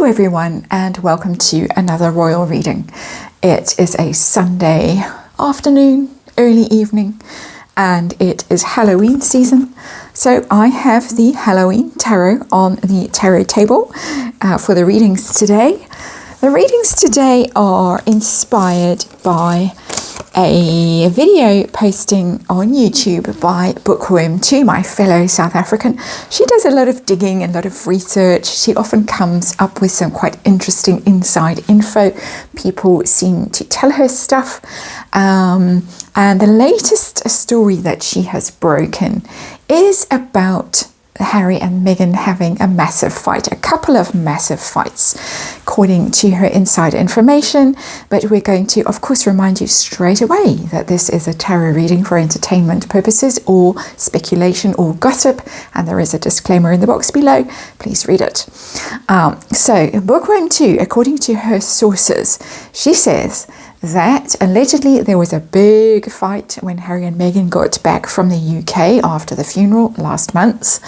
Hello everyone and welcome to another royal reading. It is a Sunday afternoon, early evening, and it is Halloween season. So I have the Halloween tarot on the tarot table for the readings today. The readings today are inspired by a video posting on YouTube by Bookworm2, my fellow South African. She does a lot of digging and a lot of research. She often comes up with some quite interesting inside info. People seem to tell her stuff. And the latest story that she has broken is about Harry and Meghan having a massive fight, a couple of massive fights, according to her inside information. But we're going to, of course, remind you straight away that this is a tarot reading for entertainment purposes or speculation or gossip, and there is a disclaimer in the box below. Please read it. So, Bookworm2, according to her sources, she says that allegedly there was a big fight when Harry and Meghan got back from the UK after the funeral last month.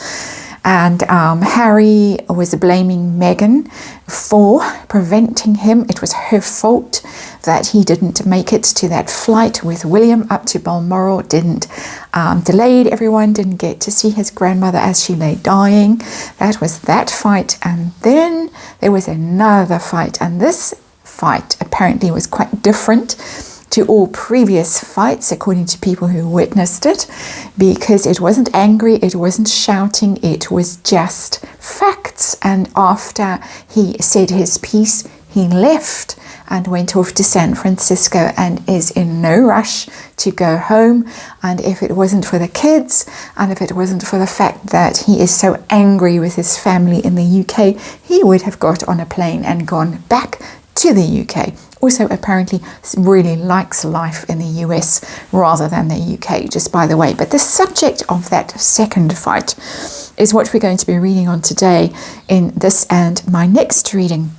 And Harry was blaming Meghan for preventing him. It was her fault that he didn't make it to that flight with William up to Balmoral, delayed everyone, didn't get to see his grandmother as she lay dying. That was that fight. And then there was another fight, and this fight apparently was quite different to all previous fights, according to people who witnessed it, because it wasn't angry, it wasn't shouting, it was just facts. And after he said his piece, he left and went off to San Francisco and is in no rush to go home. And if it wasn't for the kids, and if it wasn't for the fact that he is so angry with his family in the UK, he would have got on a plane and gone back to the UK. Also, apparently, really likes life in the US rather than the UK, just by the way. But the subject of that second fight is what we're going to be reading on today in this and my next reading.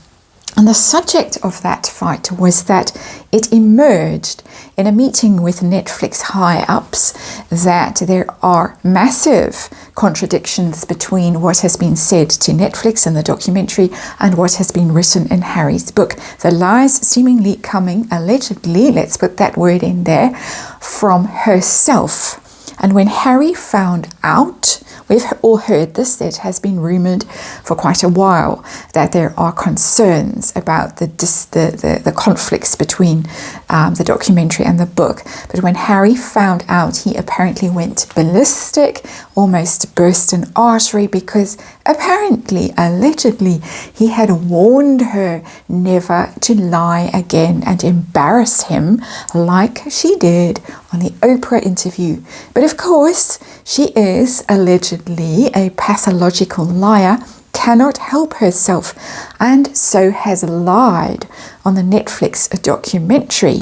And the subject of that fight was that it emerged in a meeting with Netflix high-ups that there are massive contradictions between what has been said to Netflix in the documentary and what has been written in Harry's book. The lies seemingly coming, allegedly, let's put that word in there, from herself. And when Harry found out, we've all heard this, it has been rumoured for quite a while that there are concerns about the conflicts between the documentary and the book. But when Harry found out, he apparently went ballistic, almost burst an artery, because apparently, allegedly, he had warned her never to lie again and embarrass him like she did on the Oprah interview. But of course, she is allegedly a pathological liar, cannot help herself, and so has lied on the Netflix documentary.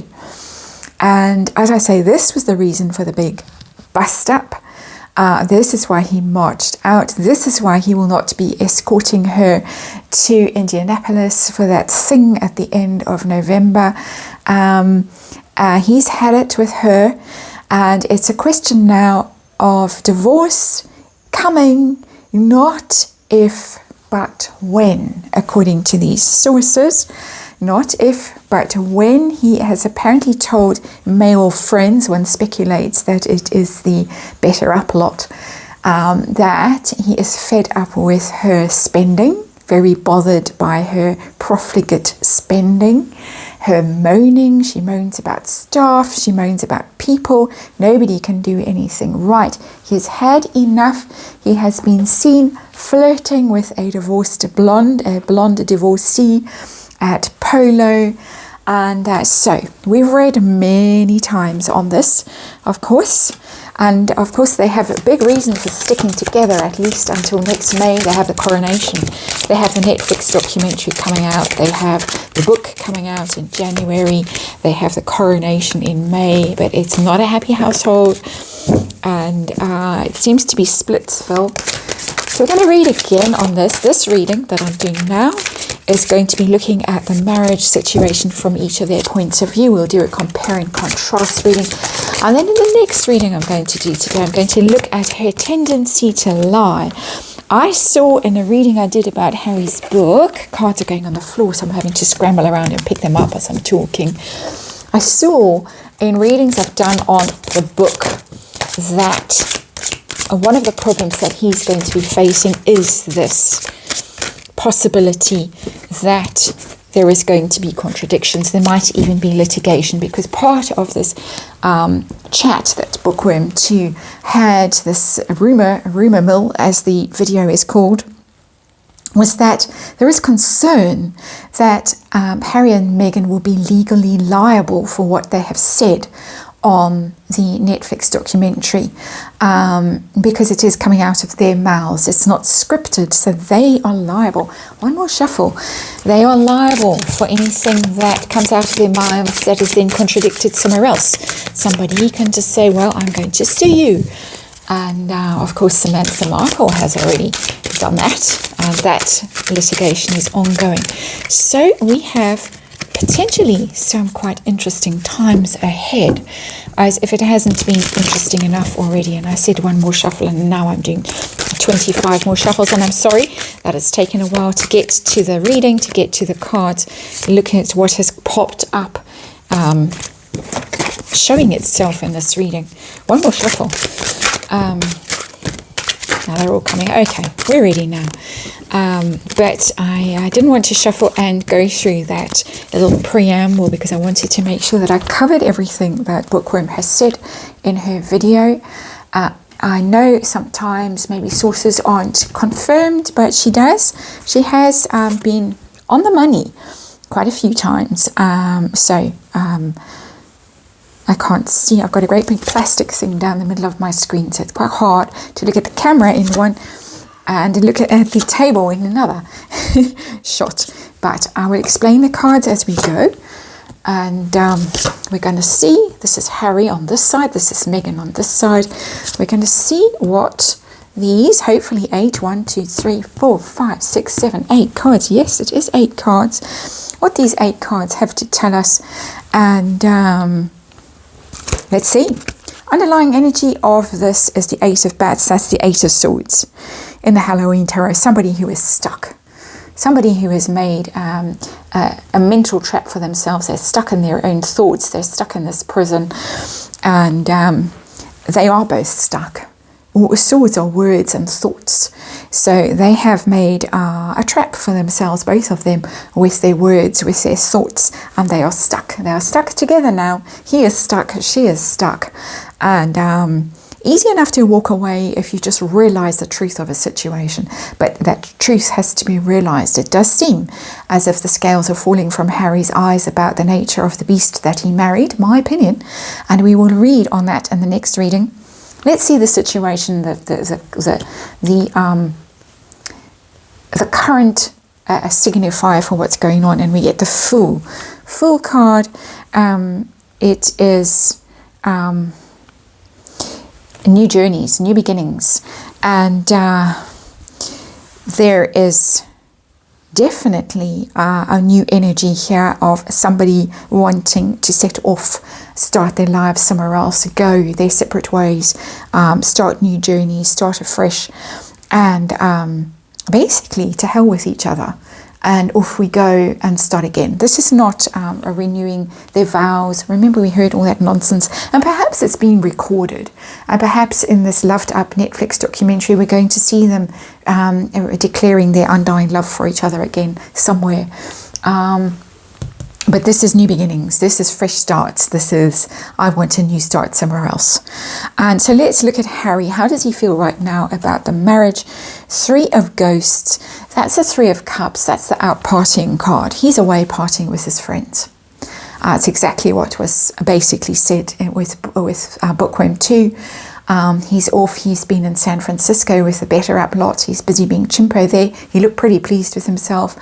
And as I say, this was the reason for the big bust up. This is why he marched out. This is why he will not be escorting her to Indianapolis for that thing at the end of November. He's had it with her, and it's a question now of divorce coming, not if but when, according to these sources. Not if, but when. He has apparently told male friends, one speculates that it is the better up lot, that he is fed up with her spending, very bothered by her profligate spending, her moaning. She moans about staff, she moans about people, nobody can do anything right. He's had enough. He has been seen flirting with a blonde divorcee at Polo. And so we've read many times on this, of course. And of course, they have a big reason for sticking together, at least until next May. They have the coronation. They have the Netflix documentary coming out. They have the book coming out in January. They have the coronation in May. But it's not a happy household. And it seems to be Splitsville. So we're going to read again on this. This reading that I'm doing now is going to be looking at the marriage situation from each of their points of view. We'll do a compare and contrast reading. And then in the next reading I'm going to do today, I'm going to look at her tendency to lie I saw in a reading I did about Harry's book, cards are going on the floor, so I'm having to scramble around and pick them up as I'm talking. I saw in readings I've done on the book that one of the problems that he's going to be facing is this possibility that there is going to be contradictions. There might even be litigation, because part of this chat that Bookworm 2 had, this rumour mill, as the video is called, was that there is concern that Harry and Meghan will be legally liable for what they have said on the Netflix documentary, because it is coming out of their mouths. It's not scripted, so they are liable. One more shuffle. They are liable for anything that comes out of their mouths that is then contradicted somewhere else. Somebody can just say, well, I'm going to sue you. And of course, Samantha Markle has already done that, and that litigation is ongoing. So we have potentially some quite interesting times ahead, as if it hasn't been interesting enough already. And I said one more shuffle, and now I'm doing 25 more shuffles, and I'm sorry that it's taken a while to get to the reading, to get to the cards, looking at what has popped up, showing itself in this reading. One more shuffle. Now they're all coming. Okay, we're ready now. But I didn't want to shuffle and go through that little preamble, because I wanted to make sure that I covered everything that Bookworm has said in her video. I know sometimes maybe sources aren't confirmed, but she has been on the money quite a few times. I can't see. I've got a great big plastic thing down the middle of my screen, so it's quite hard to look at the camera in one and look at the table in another shot. But I will explain the cards as we go. And we're going to see, this is Harry on this side, this is Meghan on this side. We're going to see what these, hopefully 8, 1, 2, 3, 4, 5, 6, 7, 8 cards. Yes, it is 8 cards. What these 8 cards have to tell us. And let's see. Underlying energy of this is the 8 of Bats. That's the 8 of Swords in the Halloween Tarot. Somebody who is stuck. Somebody who has made a mental trap for themselves. They're stuck in their own thoughts. They're stuck in this prison. And they are both stuck. Swords are words and thoughts. So they have made a trap for themselves, both of them, with their words, with their thoughts, and they are stuck. They are stuck together now. He is stuck, she is stuck. And easy enough to walk away if you just realize the truth of a situation. But that truth has to be realized. It does seem as if the scales are falling from Harry's eyes about the nature of the beast that he married, my opinion. And we will read on that in the next reading. Let's see the situation, the current signifier for what's going on, and we get the Fool card. It is new journeys, new beginnings, and there is definitely a new energy here of somebody wanting to set off, start their lives somewhere else, go their separate ways, start new journeys, start afresh, and basically to hell with each other. And off we go and start again. This is not a renewing their vows. Remember, we heard all that nonsense. And perhaps it's been recorded. And perhaps in this loved up Netflix documentary, we're going to see them declaring their undying love for each other again somewhere. But this is new beginnings. This is fresh starts. This is, I want a new start somewhere else. And so let's look at Harry. How does he feel right now about the marriage? 3 of Ghosts. That's the 3 of Cups. That's the out partying card. He's away partying with his friends. It's exactly what was basically said with Bookworm 2. He's off. He's been in San Francisco with the Better Up lot. He's busy being chimpo there. He looked pretty pleased with himself.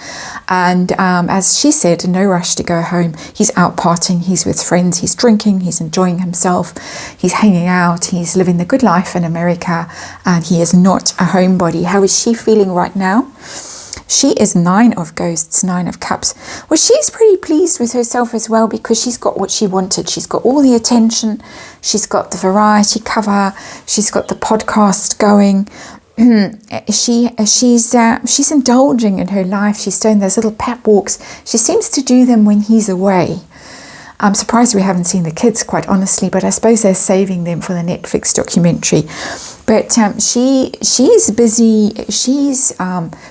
And as she said, no rush to go home. He's out partying. He's with friends. He's drinking. He's enjoying himself. He's hanging out. He's living the good life in America. And he is not a homebody. How is she feeling right now? She is 9 of Ghosts, 9 of Cups. Well, she's pretty pleased with herself as well, because she's got what she wanted. She's got all the attention. She's got the variety cover. She's got the podcast going. she's indulging in her life. She's doing those little pep walks. She seems to do them when he's away. I'm surprised we haven't seen the kids, quite honestly, but I suppose they're saving them for the Netflix documentary. But she's busy. She's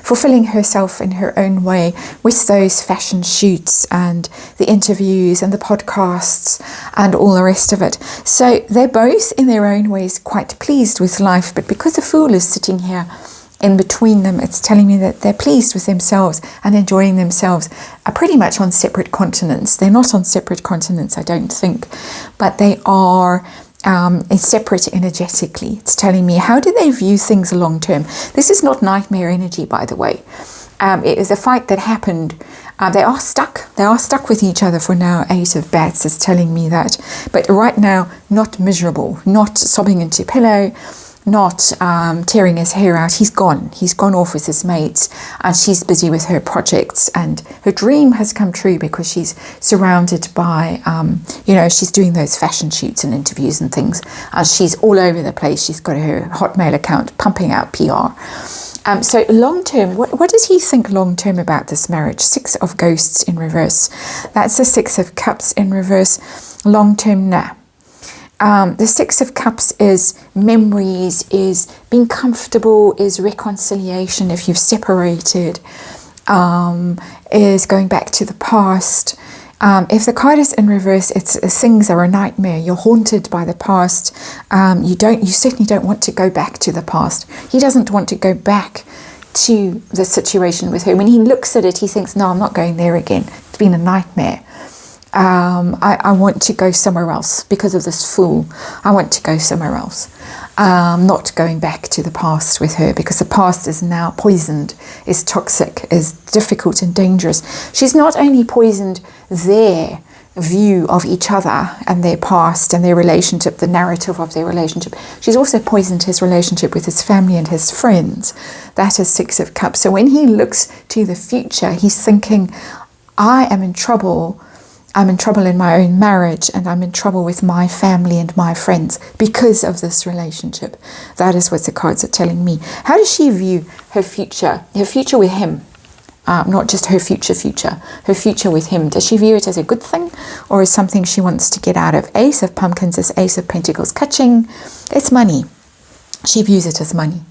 fulfilling herself in her own way with those fashion shoots and the interviews and the podcasts and all the rest of it. So they're both in their own ways quite pleased with life. But because the Fool is sitting here in between them, it's telling me that they're pleased with themselves and enjoying themselves, are pretty much on separate continents. They're not on separate continents, I don't think, but they are separate energetically. It's telling me, how do they view things long term? This is not nightmare energy, by the way. It is a fight that happened. They are stuck. They are stuck with each other for now. 8 of Bats is telling me that. But right now, not miserable, not sobbing into pillow, not tearing his hair out. He's gone off with his mates, and she's busy with her projects, and her dream has come true because she's surrounded by she's doing those fashion shoots and interviews and things, and she's all over the place. She's got her Hotmail account pumping out PR. So long term, what does he think long term about this marriage? 6 of Ghosts in reverse. That's the 6 of Cups in reverse. Long term, nah. The 6 of Cups is memories, is being comfortable, is reconciliation if you've separated, is going back to the past. If the card is in reverse, it's things are a nightmare. You're haunted by the past. You certainly don't want to go back to the past. He doesn't want to go back to the situation with her. When he looks at it, he thinks, no, I'm not going there again. It's been a nightmare. I want to go somewhere else because of this Fool. I want to go somewhere else. Not going back to the past with her, because the past is now poisoned, is toxic, is difficult and dangerous. She's not only poisoned their view of each other and their past and their relationship, the narrative of their relationship, she's also poisoned his relationship with his family and his friends. That is 6 of Cups. So when he looks to the future, he's thinking, I am in trouble. I'm in trouble in my own marriage, and I'm in trouble with my family and my friends because of this relationship. That is what the cards are telling me. How does she view her future with him? Not just her future with him. Does she view it as a good thing, or as something she wants to get out of? Ace of Pumpkins is Ace of Pentacles. Catching, it's money. She views it as money.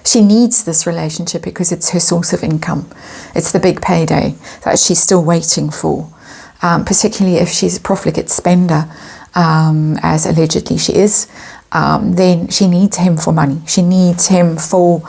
She needs this relationship because it's her source of income. It's the big payday that she's still waiting for. Particularly if she's a profligate spender, as allegedly she is, then she needs him for money. She needs him for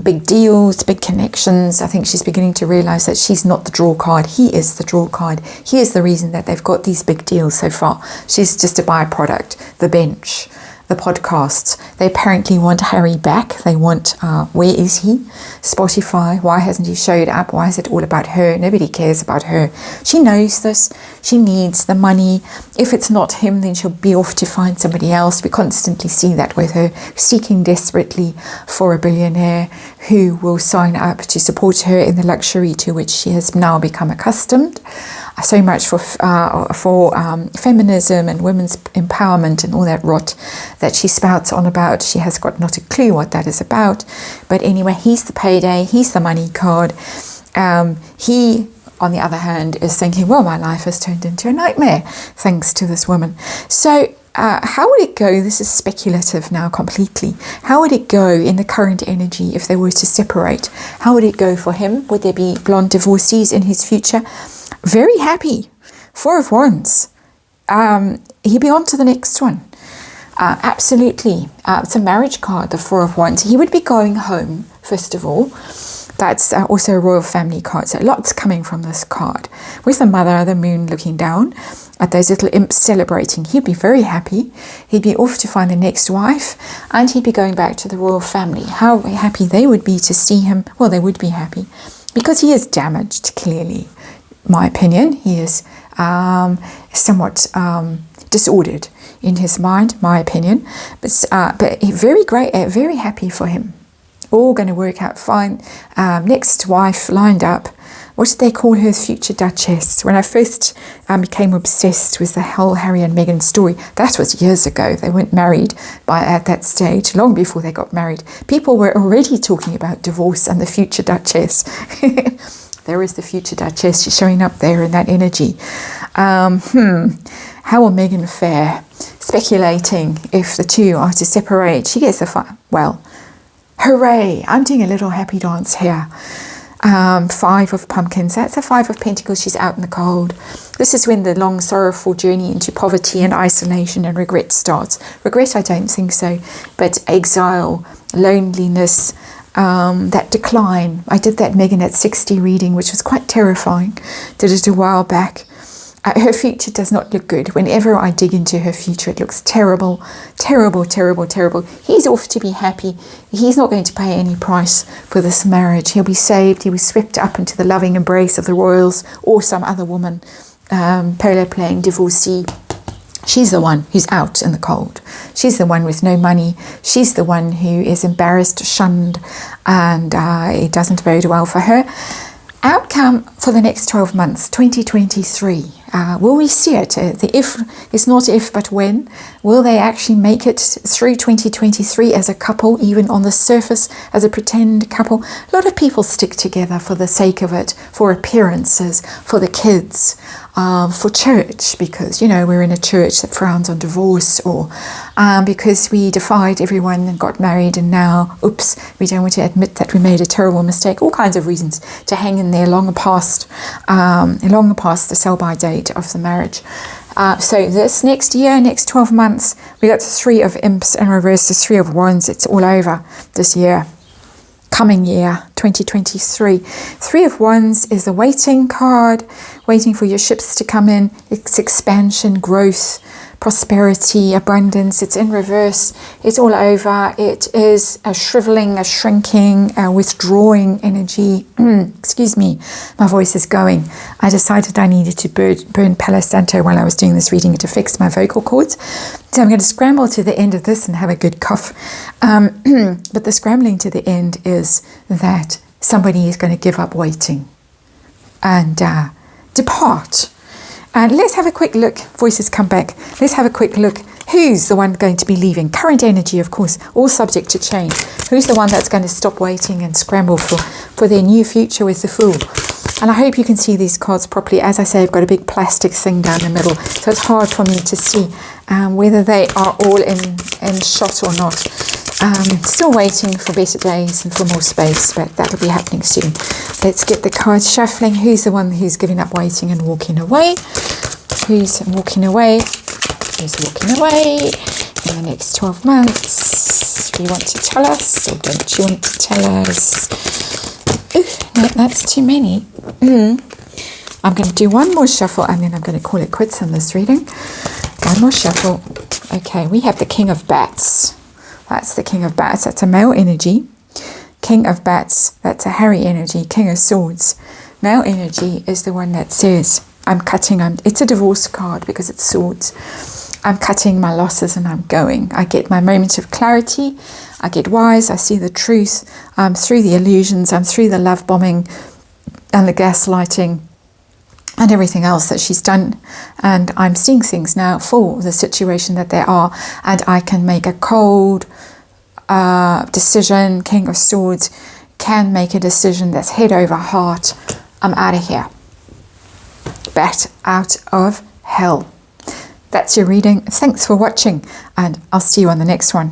big deals, big connections. I think she's beginning to realize that she's not the draw card. He is the draw card. He is the reason that they've got these big deals so far. She's just a byproduct. The bench, the podcasts. They apparently want Harry back. They want, where is he? Spotify. Why hasn't he showed up? Why is it all about her? Nobody cares about her. She knows this. She needs the money. If it's not him, then she'll be off to find somebody else. We constantly see that with her, seeking desperately for a billionaire who will sign up to support her in the luxury to which she has now become accustomed. So much for feminism and women's empowerment and all that rot that she spouts on about. She has got not a clue what that is about. But anyway, he's the payday. He's the money card. He, on the other hand, is thinking, well, my life has turned into a nightmare thanks to this woman. So how would it go? This is speculative now completely. How would it go in the current energy if they were to separate? How would it go for him? Would there be blonde divorcees in his future? Very happy. 4 of Wands. He'll be on to the next one. Absolutely. It's a marriage card, the 4 of Wands. He would be going home, first of all. That's also a royal family card. So lots coming from this card. With the mother, the moon looking down at those little imps celebrating. He'd be very happy. He'd be off to find the next wife, and he'd be going back to the royal family. How happy they would be to see him. Well, they would be happy because he is damaged, clearly. My opinion, he is somewhat disordered in his mind, my opinion, but very great, very happy for him. All going to work out fine. Next wife lined up. what did they call her, future Duchess? When I first became obsessed with the whole Harry and Meghan story, that was years ago. They weren't married at that stage, long before they got married. People were already talking about divorce and the future Duchess. There is the future Duchess. She's showing up there in that energy. How will Meghan fare? Speculating if the two are to separate. She gets well, hooray. I'm doing a little happy dance here. 5 of pumpkins. That's a 5 of pentacles. She's out in the cold. This is when the long sorrowful journey into poverty and isolation and regret starts. Regret, I don't think so, but exile, loneliness, that decline. I did that Meghan at 60 reading, which was quite terrifying. Did it a while back. Her future does not look good. Whenever I dig into her future, it looks terrible, terrible, terrible, terrible. He's off to be happy. He's not going to pay any price for this marriage. He'll be saved. He'll be swept up into the loving embrace of the royals or some other woman, polo playing divorcee. She's the one who's out in the cold. She's the one with no money. She's the one who is embarrassed, shunned, and it doesn't bode well for her. Outcome for the next 12 months, 2023. Will we see it? The if is not if, but when. Will they actually make it through 2023 as a couple, even on the surface, as a pretend couple? A lot of people stick together for the sake of it, for appearances, for the kids, for church, because, you know, we're in a church that frowns on divorce, or because we defied everyone and got married, and now, oops, we don't want to admit that we made a terrible mistake. All kinds of reasons to hang in there long past the sell-by date of the marriage. So this next year, next 12 months, we got the 3 of imps in reverse, the 3 of wands. It's all over this year. Coming year, 2023. 3 of wands is the waiting card, waiting for your ships to come in. It's expansion, growth, prosperity, abundance. It's in reverse. It's all over. It is a shriveling, a shrinking, a withdrawing energy. Excuse me, my voice is going. I decided I needed to burn Palo Santo while I was doing this reading to fix my vocal cords. So I'm going to scramble to the end of this and have a good cough. But the scrambling to the end is that somebody is going to give up waiting and depart. And let's have a quick look. Voices come back. Let's have a quick look. Who's the one going to be leaving? Current energy, of course, all subject to change. Who's the one that's going to stop waiting and scramble for their new future with the Fool? And I hope you can see these cards properly. As I say, I've got a big plastic thing down the middle, so it's hard for me to see whether they are all in shot or not. Still waiting for better days and for more space, but that'll be happening soon. Let's get the cards shuffling. Who's the one who's giving up waiting and walking away? Who's walking away? Who's walking away in the next 12 months? Do you want to tell us, or don't you want to tell us? Ooh, no, that's too many. I'm going to do one more shuffle, and then I'm going to call it quits on this reading. One more shuffle. Okay, we have the King of Bats. That's the King of Bats. That's a male energy. King of Bats. That's a Harry energy. King of Swords. Male energy is the one that says, it's a divorce card because it's swords. I'm cutting my losses and I'm going. I get my moment of clarity. I get wise. I see the truth. I'm through the illusions. I'm through the love bombing and the gaslighting and everything else that she's done. And I'm seeing things now for the situation that they are. And I can make a cold decision. King of Swords can make a decision that's head over heart. I'm out of here. Bat out of hell. That's your reading. Thanks for watching, and I'll see you on the next one.